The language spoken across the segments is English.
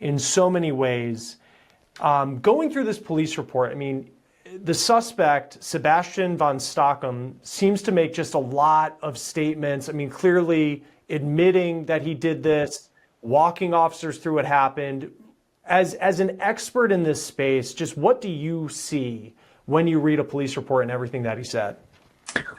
in so many ways. Going through this police report, I mean, the suspect, Sebastian von Stockham, seems to make just a lot of statements. I mean, clearly admitting that he did this, walking officers through what happened. As an expert in this space, just what do you see when you read a police report and everything that he said?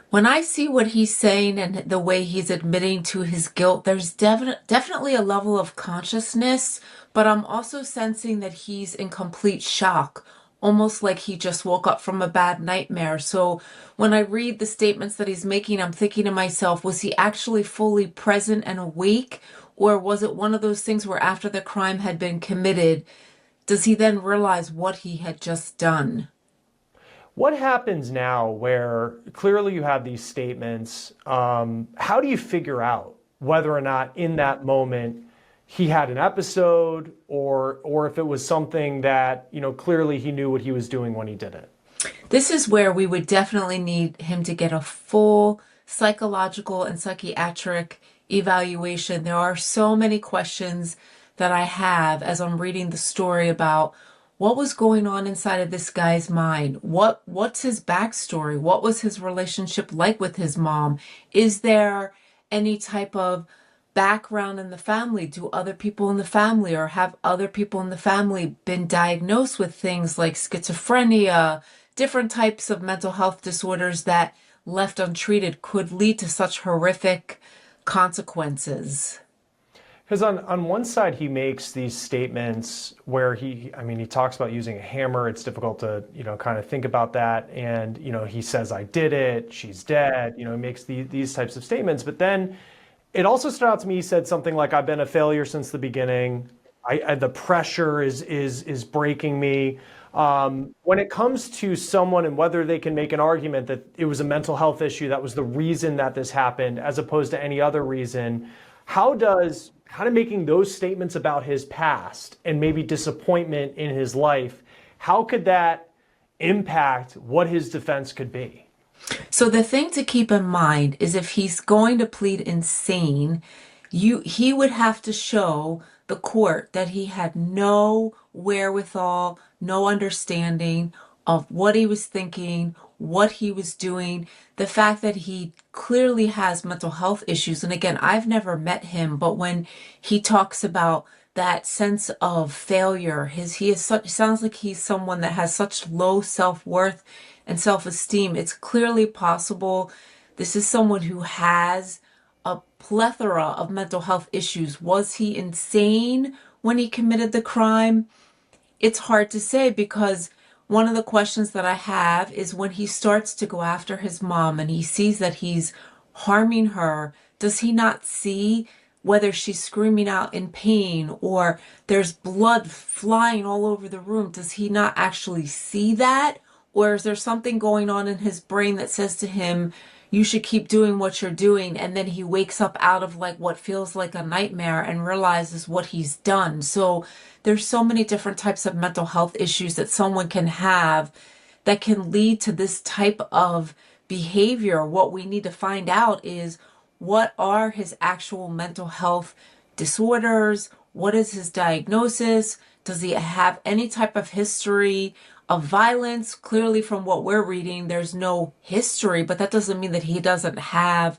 When I see what he's saying and the way he's admitting to his guilt, there's definitely a level of consciousness, but I'm also sensing that he's in complete shock, almost like he just woke up from a bad nightmare. So when I read the statements that he's making, I'm thinking to myself, was he actually fully present and awake? Or was it one of those things where after the crime had been committed, does he then realize what he had just done? What happens now where clearly you have these statements? How do you figure out whether or not in that moment he had an episode or if it was something that, clearly he knew what he was doing when he did it? This is where we would definitely need him to get a full psychological and psychiatric evaluation. There are so many questions that I have as I'm reading the story about what was going on inside of this guy's mind. What's his backstory? What was his relationship like with his mom? Is there any type of background in the family? Do other people in the family or have other people in the family been diagnosed with things like schizophrenia, different types of mental health disorders that left untreated could lead to such horrific consequences? Because on one side, he makes these statements where he talks about using a hammer. It's difficult to, kind of think about that. And, he says, I did it, she's dead. He makes these types of statements. But then it also stood out to me, he said something like, I've been a failure since the beginning. The pressure is breaking me. When it comes to someone and whether they can make an argument that it was a mental health issue, that was the reason that this happened, as opposed to any other reason, how does kind of making those statements about his past and maybe disappointment in his life, how could that impact what his defense could be? So the thing to keep in mind is if he's going to plead insane, he would have to show the court that he had no wherewithal, no understanding of what he was thinking, what he was doing, the fact that he clearly has mental health issues. And again, I've never met him, but when he talks about that sense of failure, sounds like he's someone that has such low self-worth and self-esteem. It's clearly possible this is someone who has a plethora of mental health issues. Was he insane when he committed the crime? It's hard to say, because one of the questions that I have is when he starts to go after his mom and he sees that he's harming her, does he not see whether she's screaming out in pain or there's blood flying all over the room? Does he not actually see that? Or is there something going on in his brain that says to him, you should keep doing what you're doing, and then he wakes up out of like what feels like a nightmare and realizes what he's done? So there's so many different types of mental health issues that someone can have that can lead to this type of behavior. What we need to find out is what are his actual mental health disorders? What is his diagnosis? Does he have any type of history of violence? Clearly, from what we're reading, there's no history, but that doesn't mean that he doesn't have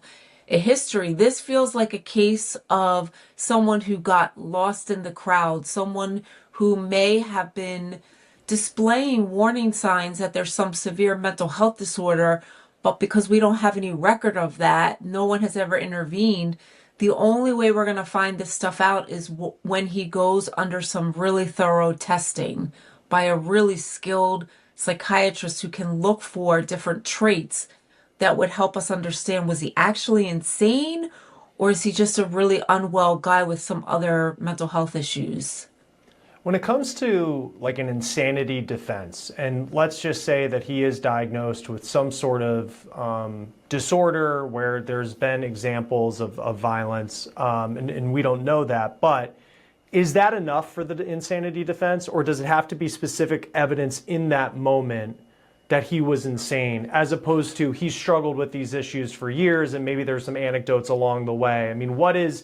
a history. This feels like a case of someone who got lost in the crowd, someone who may have been displaying warning signs that there's some severe mental health disorder, but because we don't have any record of that, no one has ever intervened. The only way we're going to find this stuff out is when he goes under some really thorough testing by a really skilled psychiatrist who can look for different traits that would help us understand, was he actually insane or is he just a really unwell guy with some other mental health issues? When it comes to like an insanity defense, and let's just say that he is diagnosed with some sort of disorder where there's been examples of violence, and we don't know that, but is that enough for the insanity defense, or does it have to be specific evidence in that moment that he was insane, as opposed to he struggled with these issues for years and maybe there's some anecdotes along the way? I mean, what is,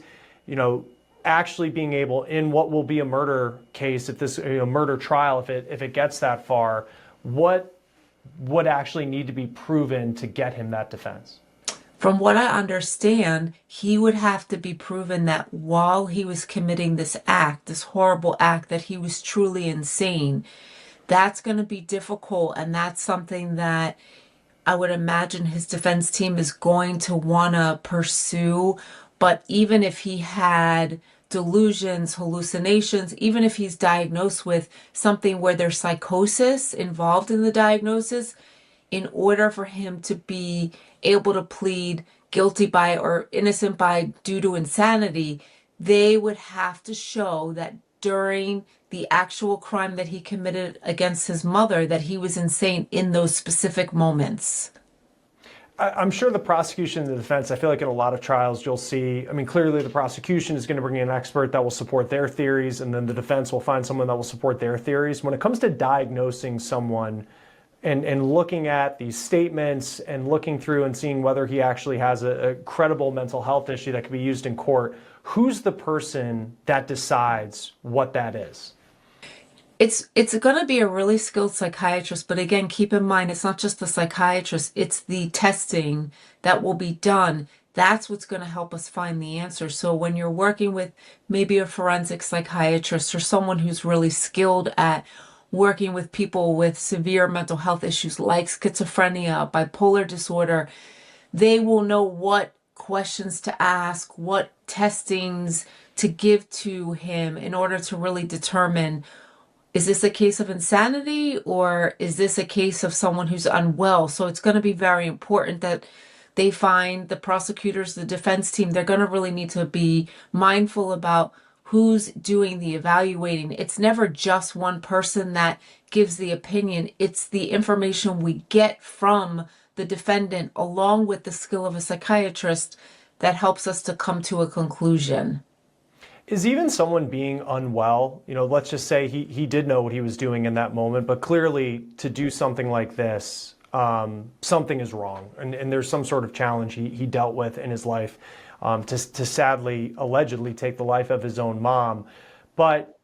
actually being able, in what will be a murder case, if this murder trial, if it gets that far, what would actually need to be proven to get him that defense? From what I understand, he would have to be proven that while he was committing this act, this horrible act, that he was truly insane. That's going to be difficult, and that's something that I would imagine his defense team is going to want to pursue. But even if he had delusions, hallucinations, even if he's diagnosed with something where there's psychosis involved in the diagnosis, in order for him to be able to plead guilty by or innocent by due to insanity, they would have to show that during the actual crime that he committed against his mother, that he was insane in those specific moments. I'm sure the prosecution and the defense, I feel like in a lot of trials you'll see, I mean, clearly the prosecution is going to bring in an expert that will support their theories, and then the defense will find someone that will support their theories. When it comes to diagnosing someone and looking at these statements and looking through and seeing whether he actually has a credible mental health issue that can be used in court, who's the person that decides what that is? It's going to be a really skilled psychiatrist, but again, keep in mind, it's not just the psychiatrist, it's the testing that will be done. That's what's going to help us find the answer. So when you're working with maybe a forensic psychiatrist or someone who's really skilled at working with people with severe mental health issues like schizophrenia, bipolar disorder, they will know what questions to ask, what testings to give to him in order to really determine, is this a case of insanity or is this a case of someone who's unwell? So it's going to be very important that they find the prosecutors, the defense team, they're going to really need to be mindful about who's doing the evaluating. It's never just one person that gives the opinion. It's the information we get from the defendant along with the skill of a psychiatrist that helps us to come to a conclusion. Is even someone being unwell, let's just say he did know what he was doing in that moment, but clearly to do something like this, something is wrong. And there's some sort of challenge he dealt with in his life, to sadly, allegedly take the life of his own mom. But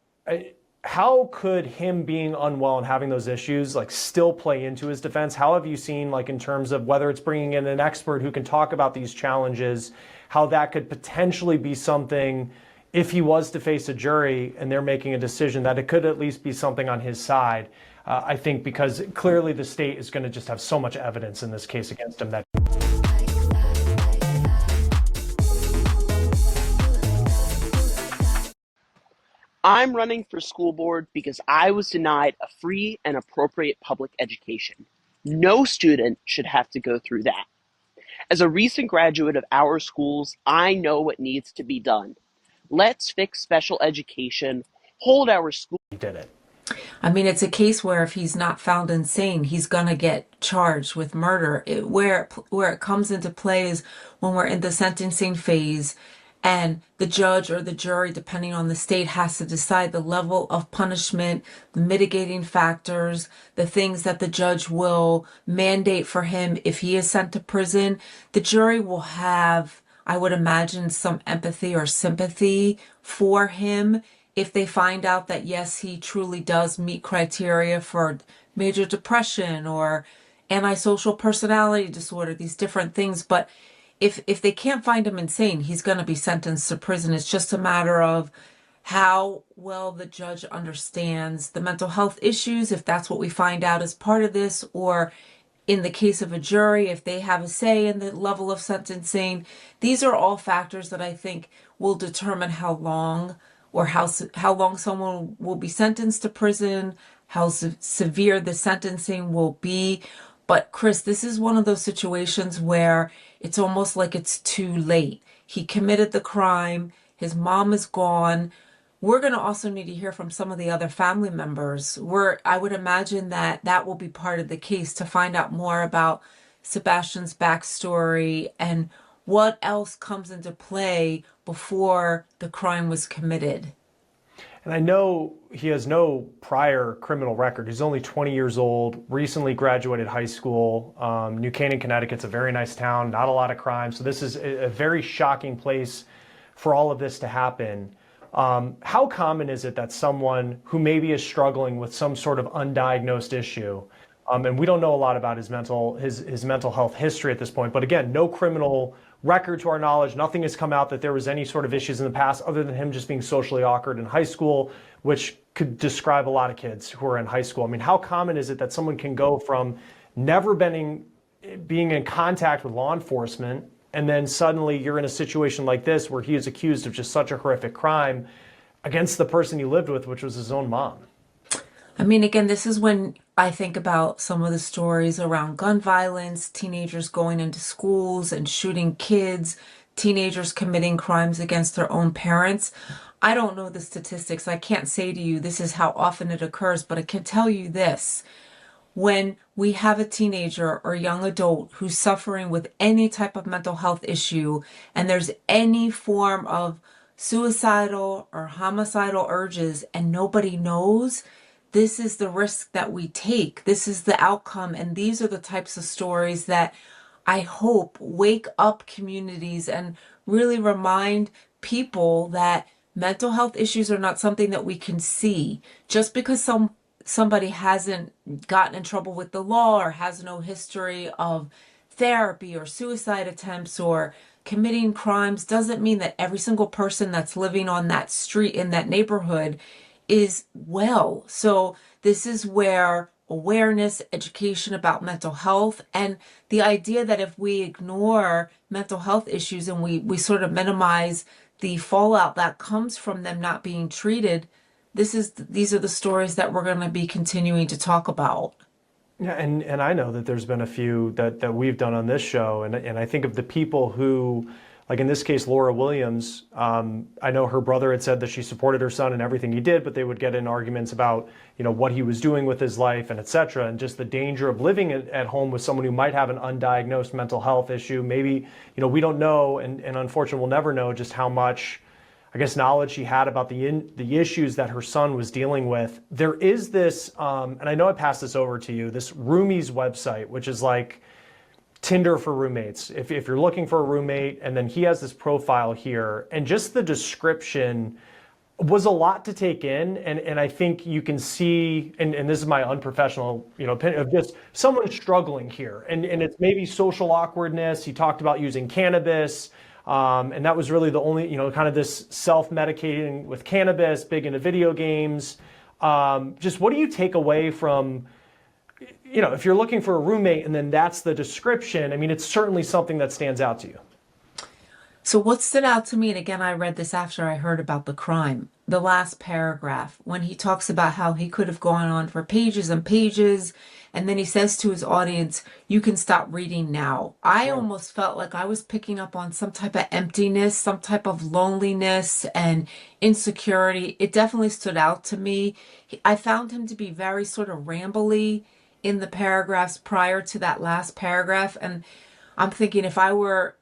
how could him being unwell and having those issues still play into his defense? How have you seen, in terms of whether it's bringing in an expert who can talk about these challenges, how that could potentially be something, if he was to face a jury and they're making a decision, that it could at least be something on his side? I think because clearly the state is going to just have so much evidence in this case against him that. I'm running for school board because I was denied a free and appropriate public education. No student should have to go through that. As a recent graduate of our schools, I know what needs to be done. Let's fix special education, hold our school. He did it. I mean, it's a case where if he's not found insane, he's going to get charged with murder. Where it comes into play is when we're in the sentencing phase and the judge or the jury, depending on the state, has to decide the level of punishment, the mitigating factors, the things that the judge will mandate for him if he is sent to prison. The jury will have, I would imagine, some empathy or sympathy for him if they find out that, yes, he truly does meet criteria for major depression or antisocial personality disorder, these different things. But if they can't find him insane, he's going to be sentenced to prison. It's just a matter of how well the judge understands the mental health issues, if that's what we find out as part of this, or in the case of a jury, if they have a say in the level of sentencing. These are all factors that I think will determine how long or how long someone will be sentenced to prison, how severe the sentencing will be. But Chris, this is one of those situations where it's almost like it's too late. He committed the crime. His mom is gone. We're going to also need to hear from some of the other family members. I would imagine that will be part of the case to find out more about Sebastian's backstory and what else comes into play before the crime was committed. And I know he has no prior criminal record. He's only 20 years old, recently graduated high school. New Canaan, Connecticut's a very nice town, not a lot of crime. So this is a very shocking place for all of this to happen. How common is it that someone who maybe is struggling with some sort of undiagnosed issue, and we don't know a lot about his mental health history at this point, but again, no criminal record to our knowledge, nothing has come out that there was any sort of issues in the past other than him just being socially awkward in high school, which could describe a lot of kids who are in high school. I mean, how common is it that someone can go from never being in contact with law enforcement, and then suddenly you're in a situation like this where he is accused of just such a horrific crime against the person he lived with, which was his own mom? I mean, again, this is when I think about some of the stories around gun violence, teenagers going into schools and shooting kids, teenagers committing crimes against their own parents. I don't know the statistics. I can't say to you this is how often it occurs, but I can tell you this. When we have a teenager or young adult who's suffering with any type of mental health issue, and there's any form of suicidal or homicidal urges and nobody knows, this is the risk that we take. This is the outcome. And these are the types of stories that I hope wake up communities and really remind people that mental health issues are not something that we can see. Just because somebody hasn't gotten in trouble with the law or has no history of therapy or suicide attempts or committing crimes doesn't mean that every single person that's living on that street in that neighborhood is well. So this is where awareness, education about mental health, and the idea that if we ignore mental health issues and we sort of minimize the fallout that comes from them not being treated, these are the stories that we're going to be continuing to talk about. Yeah, and I know that there's been a few that we've done on this show, and I think of the people who, like in this case, Laura Williams. I know her brother had said that she supported her son in everything he did, but they would get in arguments about what he was doing with his life and et cetera, and just the danger of living at home with someone who might have an undiagnosed mental health issue. Maybe we don't know, and unfortunately we'll never know just how much, I guess, knowledge she had about the issues that her son was dealing with. There is this, and I know I passed this over to you, this Roomies website, which is like Tinder for roommates. If you're looking for a roommate, and then he has this profile here, and just the description was a lot to take in, and I think you can see, and this is my unprofessional opinion, of just someone struggling here, and it's maybe social awkwardness. He talked about using cannabis. And that was really the only, kind of this self-medicating with cannabis, big into video games. Just what do you take away from, if you're looking for a roommate and then that's the description? I mean, it's certainly something that stands out to you. So what stood out to me, and again, I read this after I heard about the crime, the last paragraph, when he talks about how he could have gone on for pages and pages, and then he says to his audience, you can stop reading now. I almost felt like I was picking up on some type of emptiness, some type of loneliness and insecurity. It definitely stood out to me. I found him to be very sort of rambly in the paragraphs prior to that last paragraph, and I'm thinking if I were,